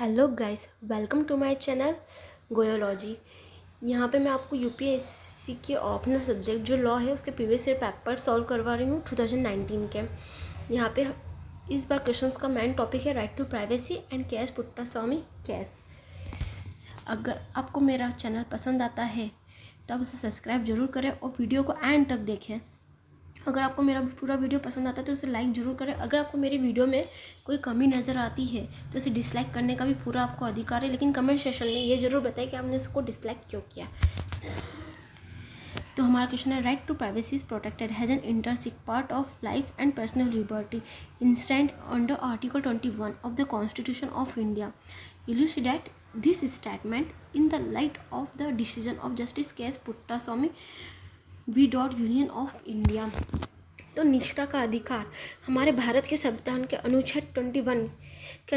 Hello guys, welcome to my channel goyology. यहाँ पे मैं आपको यूपीएससी के ऑप्शनल सब्जेक्ट जो लॉ है उसके प्रीवियस ईयर पेपर सॉल्व करवा रही हूँ 2019 के। यहाँ पे इस बार क्वेश्चंस का मेन टॉपिक है right to privacy and case Puttaswamy case. अगर आपको मेरा चैनल पसंद आता है तो आप उसे सब्सक्राइब जरूर करें और वीडियो को एंड तक देखें। अगर आपको मेरा पूरा वीडियो पसंद आता है तो उसे लाइक ज़रूर करें। अगर आपको मेरी वीडियो में कोई कमी नज़र आती है तो उसे डिसलाइक करने का भी पूरा आपको अधिकार है, लेकिन कमेंट सेक्शन में ये ज़रूर बताएं कि आपने उसको डिसलाइक क्यों किया। तो हमारा क्वेश्चन है right to privacy is protected has an intrinsic part of life and personal liberty enshrined under article 21 of the constitution of India. Elucidate this statement in the light of the decision of justice K S Puttaswamy union of India. तो निजता का अधिकार हमारे भारत के संविधान के अनुच्छेद 21 के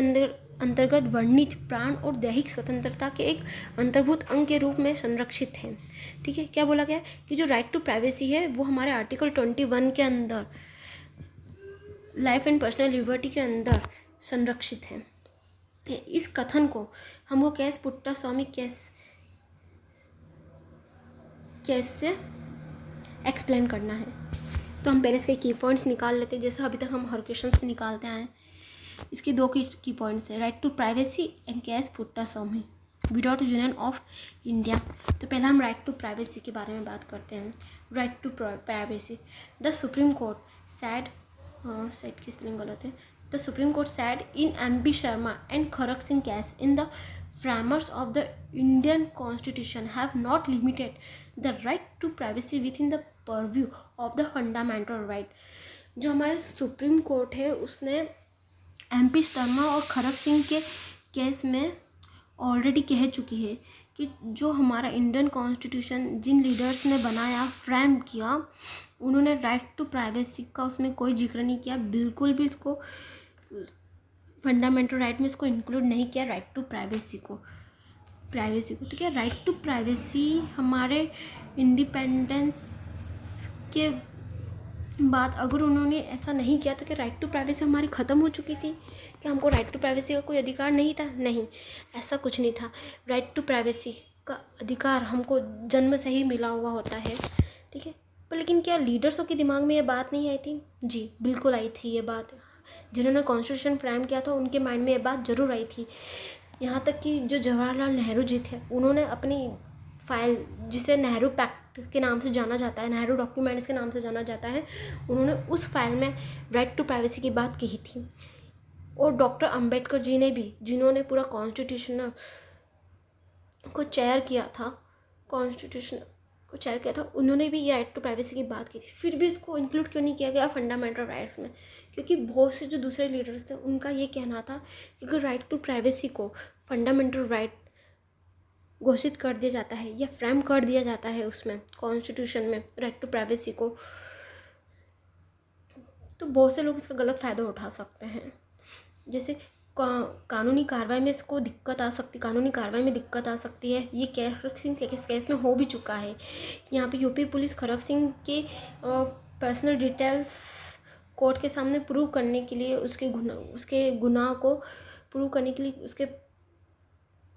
अंतर्गत वर्णित प्राण और दैहिक स्वतंत्रता के एक अंतर्भूत अंग के रूप में संरक्षित है। ठीक है, क्या बोला गया कि जो राइट टू प्राइवेसी है वो हमारे आर्टिकल 21 के अंदर लाइफ एंड पर्सनल लिबर्टी के अंदर संरक्षित है। इस कथन को हमको केएस पुट्टास्वामी केस से एक्सप्लेन करना है। तो हम पहले इसके की पॉइंट्स निकाल लेते हैं, जैसे अभी तक हम हर क्वेश्चन में निकालते आए। इसके दो की पॉइंट्स है right to privacy and K S Puttaswamy union of India. तो पहले हम राइट टू प्राइवेसी के बारे में बात करते हैं। Right to privacy, the Supreme Court said की स्पेलिंग गलत है। The Supreme Court said in MP Sharma and Kharak Singh case in the framers of the Indian Constitution have not limited the right to privacy within the purview of the fundamental right। जो हमारे supreme court है उसने MP Sharma और खरक सिंह के case में already कह चुकी है कि जो हमारा इंडियन कॉन्स्टिट्यूशन जिन लीडर्स ने बनाया, फ्रेम किया, उन्होंने राइट टू प्राइवेसी का उसमें कोई जिक्र नहीं किया, बिल्कुल भी इसको फंडामेंटल राइट में इसको इंक्लूड नहीं किया राइट टू प्राइवेसी को। तो क्या राइट टू प्राइवेसी हमारे इंडिपेंडेंस के बाद अगर उन्होंने ऐसा नहीं किया तो क्या राइट टू प्राइवेसी हमारी ख़त्म हो चुकी थी? क्या हमको राइट टू प्राइवेसी का कोई अधिकार नहीं था? नहीं, ऐसा कुछ नहीं था। राइट टू प्राइवेसी का अधिकार हमको जन्म से ही मिला हुआ होता है। ठीक है, पर लेकिन क्या लीडर्सों के दिमाग में ये बात नहीं आई थी? जी बिल्कुल आई थी। ये बात जिन्होंने कॉन्स्टिट्यूशन फ्रेम किया था उनके माइंड में ये बात ज़रूर आई थी। यहाँ तक कि जो जवाहरलाल नेहरू जी थे उन्होंने अपनी फाइल, जिसे नेहरू पैक्ट के नाम से जाना जाता है, नेहरू डॉक्यूमेंट्स के नाम से जाना जाता है, उन्होंने उस फाइल में राइट टू प्राइवेसी की बात कही थी। और डॉक्टर अंबेडकर जी ने भी, जिन्होंने पूरा कॉन्स्टिट्यूशन को चेयर किया था, उन्होंने भी ये राइट टू प्राइवेसी की बात की थी। फिर भी इसको इंक्लूड क्यों नहीं किया गया फंडामेंटल राइट्स में? क्योंकि बहुत से जो दूसरे लीडर्स थे उनका ये कहना था कि अगर राइट टू प्राइवेसी को फंडामेंटल राइट घोषित कर दिया जाता है या फ्रेम कर दिया जाता है उसमें कॉन्स्टिट्यूशन में राइट टू प्राइवेसी को, तो बहुत से लोग इसका गलत फ़ायदा उठा सकते हैं। जैसे कानूनी कार्रवाई में दिक्कत आ सकती है। ये खरक सिंह केस में हो भी चुका है। यहाँ पे यूपी पुलिस खरक सिंह के पर्सनल डिटेल्स कोर्ट के सामने प्रूव करने के लिए, उसके गुनाह को प्रूव करने के लिए उसके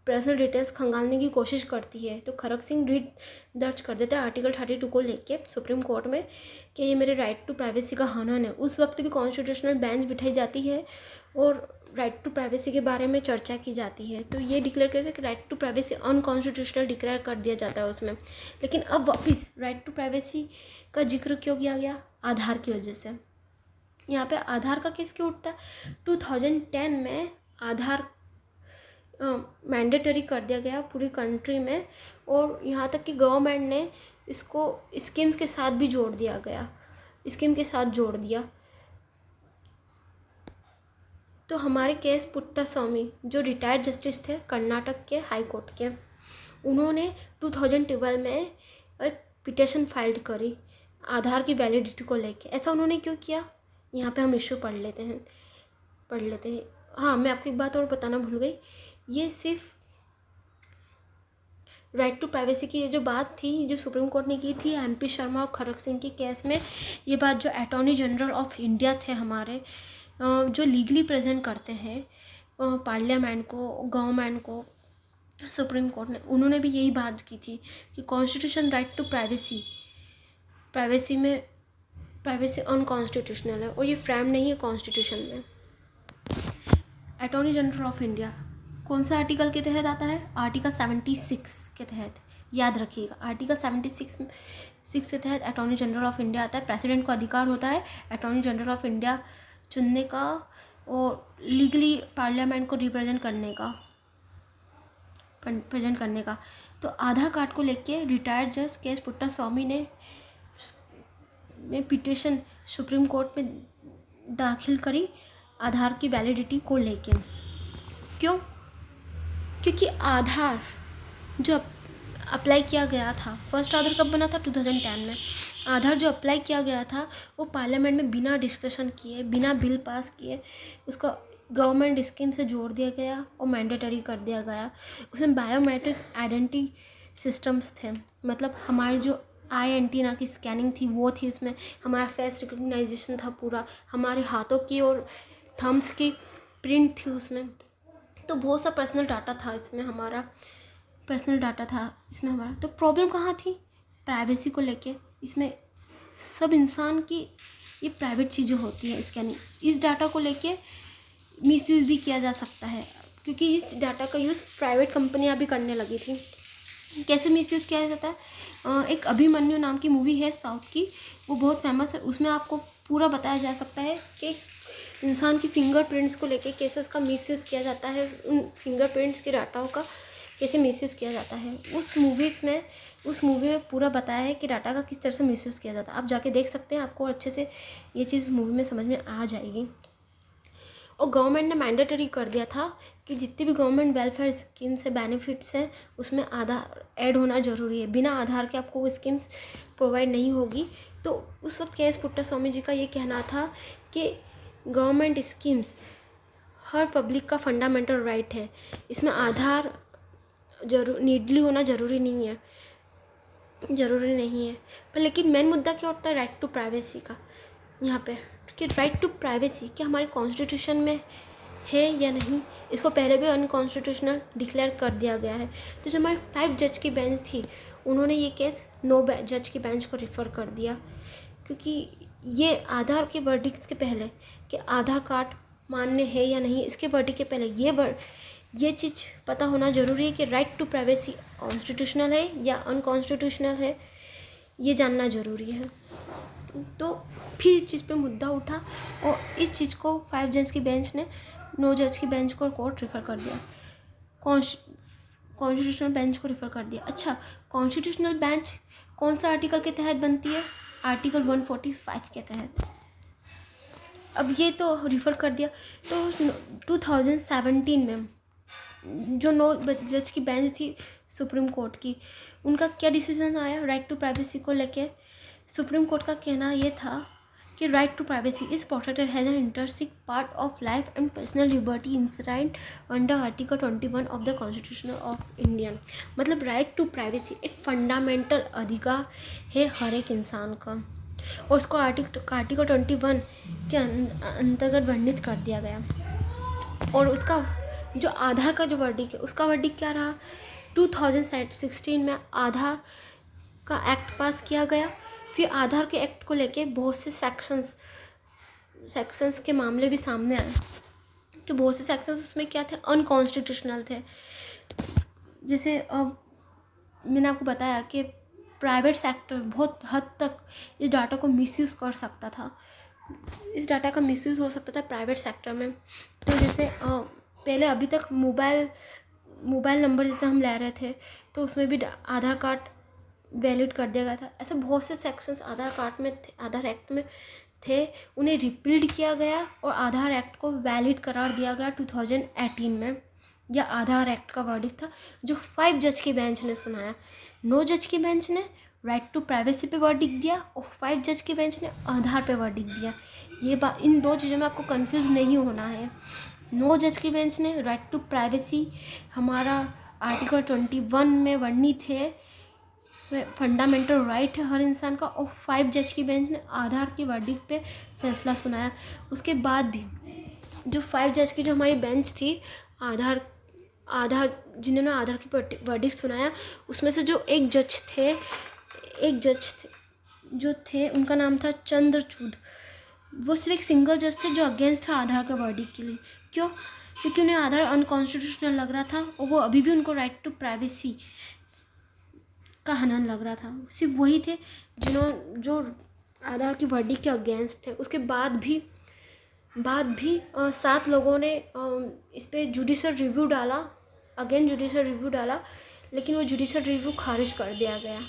पर्सनल डिटेल्स खंगालने की कोशिश करती है। तो खरक सिंह रिट दर्ज कर देता है आर्टिकल 32 को लेके सुप्रीम कोर्ट में कि ये मेरे राइट टू प्राइवेसी का हनन है। उस वक्त भी कॉन्स्टिट्यूशनल बेंच बिठाई जाती है और राइट टू प्राइवेसी के बारे में चर्चा की जाती है। तो ये डिक्लेयर करते हैं कि right to privacy unconstitutional declare कर दिया जाता है उसमें। लेकिन अब वापस राइट टू प्राइवेसी का जिक्र क्यों किया गया? आधार की वजह से। यहाँ पे आधार का केस क्यों उठता है? 2010 में आधार मैंडेटरी कर दिया गया पूरी कंट्री में, और यहाँ तक कि गवर्नमेंट ने इसको स्कीम्स के साथ भी जोड़ दिया। तो हमारे केएस पुट्टास्वामी जो रिटायर्ड जस्टिस थे कर्नाटक के हाई कोर्ट के, उन्होंने 2012 में एक पिटिशन फाइल करी आधार की वैलिडिटी को लेके। ऐसा उन्होंने क्यों किया? यहाँ पे हम इश्यू पढ़ लेते हैं। हाँ, मैं आपको एक बात और बताना भूल गई। ये सिर्फ राइट टू प्राइवेसी की जो बात थी, जो सुप्रीम कोर्ट ने की थी MP शर्मा और खरक सिंह के केस में, ये बात जो अटॉर्नी जनरल ऑफ इंडिया थे हमारे, जो लीगली प्रेजेंट करते हैं पार्लियामेंट को, गवर्नमेंट को, सुप्रीम कोर्ट ने, उन्होंने भी यही बात की थी कि constitution right to privacy unconstitutional है और ये फ्रेम नहीं है कॉन्स्टिट्यूशन में। अटॉर्नी जनरल ऑफ इंडिया कौन सा आर्टिकल के तहत आता है? आर्टिकल 76 के तहत, याद रखिएगा। आर्टिकल 76 के तहत अटॉर्नी जनरल ऑफ इंडिया आता है। प्रेसिडेंट को अधिकार होता है अटॉर्नी जनरल ऑफ इंडिया चुनने का और लीगली पार्लियामेंट को रिप्रेजेंट करने का। तो आधार कार्ड को लेके रिटायर्ड जज के पुट्टा स्वामी ने पिटीशन सुप्रीम कोर्ट में दाखिल करी आधार की वैलिडिटी को लेके। क्यों? क्योंकि आधार जो अप्लाई किया गया था, फर्स्ट आधार कब बना था? 2010 में। आधार जो अप्लाई किया गया था वो पार्लियामेंट में बिना डिस्कशन किए, बिना बिल पास किए उसका गवर्नमेंट स्कीम से जोड़ दिया गया और मैंडेटरी कर दिया गया। उसमें बायोमेट्रिक आइडेंटिटी सिस्टम्स थे, मतलब हमारी जो आई एंटीना की स्कैनिंग थी वो थी, उसमें हमारा फेस रिकग्नाइजेशन था पूरा, हमारे हाथों की और थम्स की प्रिंट थी उसमें। तो बहुत सा पर्सनल डाटा था इसमें हमारा। तो प्रॉब्लम कहाँ थी? प्राइवेसी को लेके। इसमें सब इंसान की ये प्राइवेट चीज़ें होती हैं, स्कैनिंग। इस डाटा को लेके मिसयूज़ भी किया जा सकता है क्योंकि इस डाटा का यूज़ प्राइवेट कंपनियां भी करने लगी थी। कैसे मिसयूज़ किया जाता है? एक अभिमन्यु नाम की मूवी है साउथ की, वो बहुत फेमस है। उसमें आपको पूरा बताया जा सकता है कि इंसान की फिंगरप्रिंट्स को लेके कैसे उसका मिसयूज़ किया जाता है, उन फिंगरप्रिंट्स के डाटाओं का कैसे मिसयूज़ किया जाता है। उस मूवी में पूरा बताया है कि डाटा का किस तरह से मिसयूज़ किया जाता है। आप जाके देख सकते हैं, आपको अच्छे से ये चीज़ मूवी में समझ में आ जाएगी। और गवर्नमेंट ने मैंडेटरी कर दिया था कि जितनी भी गवर्नमेंट वेलफेयर स्कीम से बेनिफिट्स हैं उसमें आधार ऐड होना ज़रूरी है। बिना आधार के आपको वो स्कीम्स प्रोवाइड नहीं होगी। तो उस वक्त के एस पुट्टा स्वामी जी का ये कहना था कि गवर्नमेंट स्कीम्स हर पब्लिक का फंडामेंटल राइट है, इसमें आधार नीडली होना ज़रूरी नहीं है। पर लेकिन मेन मुद्दा क्या होता है? राइट टू प्राइवेसी का। यहाँ पे कि राइट टू प्राइवेसी क्या हमारे कॉन्स्टिट्यूशन में है या नहीं, इसको पहले भी अनकॉन्स्टिट्यूशनल डिक्लेयर कर दिया गया है। तो जो हमारी 5 जज की बेंच थी उन्होंने ये केस 9 जज की बेंच को रिफ़र कर दिया, क्योंकि ये आधार के वर्डिक्ट के पहले कि आधार कार्ड मान्य है या नहीं, इसके वर्डिक्ट के पहले ये चीज़ पता होना ज़रूरी है कि राइट टू प्राइवेसी कॉन्स्टिट्यूशनल है या अनकॉन्स्टिट्यूशनल है, ये जानना ज़रूरी है। तो फिर इस चीज़ पे मुद्दा उठा और इस चीज़ को 5 जज की बेंच ने 9 जज की बेंच को कोर्ट रिफ़र कर दिया, कॉन्स्टिट्यूशनल बेंच को रिफ़र कर दिया। अच्छा, कॉन्स्टिट्यूशनल बेंच कौन सा आर्टिकल के तहत बनती है? आर्टिकल 145 के तहत। अब ये तो रिफ़र कर दिया। तो 2017 में जो 9 जज की बेंच थी सुप्रीम कोर्ट की, उनका क्या डिसीजन आया राइट टू प्राइवेसी को लेके? सुप्रीम कोर्ट का कहना ये था कि right to privacy is protected as an interesting part of life and personal liberty enshrined under article 21 of the constitution of India. मतलब राइट टू प्राइवेसी एक फंडामेंटल अधिकार है हर एक इंसान का, और उसको आर्टिकल 21 के अंतर्गत वर्णित कर दिया गया। और उसका जो आधार का जो वर्डिक्ट है, उसका वर्डिक्ट क्या रहा? 2016 में आधार का एक्ट पास किया गया। फिर आधार के एक्ट को लेके बहुत से सेक्शंस के मामले भी सामने आए कि बहुत से सेक्शंस उसमें क्या थे? अनकॉन्स्टिट्यूशनल थे। जैसे मैंने आपको बताया कि प्राइवेट सेक्टर बहुत हद तक इस डाटा को मिसयूज़ कर सकता था। इस डाटा का मिसयूज़ हो सकता था प्राइवेट सेक्टर में। तो जैसे पहले अभी तक मोबाइल नंबर जैसे हम ले रहे थे तो उसमें भी आधार कार्ड वैलिड कर दिया गया था। ऐसे बहुत से सेक्शंस आधार कार्ड में थे, आधार एक्ट में थे, उन्हें रिपील्ड किया गया और आधार एक्ट को वैलिड करार दिया गया 2018 में। यह आधार एक्ट का वर्डिक्ट था जो 5 जज की बेंच ने सुनाया। 9 जज की बेंच ने राइट टू प्राइवेसी पे वर्डिक्ट दिया और 5 जज की बेंच ने आधार पे वर्डिक्ट दिया। इन दो चीज़ों में आपको कंफ्यूज नहीं होना है। 9 जज की बेंच ने राइट टू प्राइवेसी हमारा आर्टिकल 21 में वर्णित है, फंडामेंटल राइट है हर इंसान का, और 5 जज की बेंच ने आधार के वर्डिक्ट पे फैसला सुनाया। उसके बाद भी जो 5 जज की जो हमारी बेंच थी, आधार जिन्होंने आधार की वर्डिक्ट सुनाया, उसमें से जो एक जज थे जो थे उनका नाम था चंद्रचूड। वो सिर्फ एक सिंगल जज थे जो अगेंस्ट था आधार के वर्डिक्ट के लिए। क्यों? क्योंकि उन्हें आधार अनकॉन्स्टिट्यूशनल लग रहा था और वो अभी भी उनको राइट टू प्राइवेसी का हनन लग रहा था। सिर्फ वही थे जो आधार की वर्डिक्ट के अगेंस्ट थे। उसके बाद भी 7 लोगों ने इस पर जुडिशल रिव्यू डाला, लेकिन वो जुडिशल रिव्यू खारिज कर दिया गया।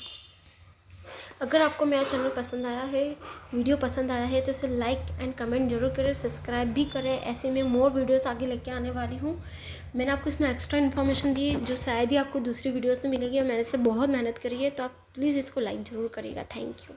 अगर आपको मेरा चैनल पसंद आया है, वीडियो पसंद आया है, तो इसे लाइक एंड कमेंट जरूर करें, सब्सक्राइब भी करें। ऐसे में मोर वीडियोस आगे लेके आने वाली हूँ। मैंने आपको इसमें एक्स्ट्रा इन्फॉर्मेशन दी जो शायद ही आपको दूसरी वीडियोस में मिलेगी, और मैंने इसे बहुत मेहनत करी है, तो आप प्लीज़ इसको लाइक ज़रूर करिएगा। Thank you.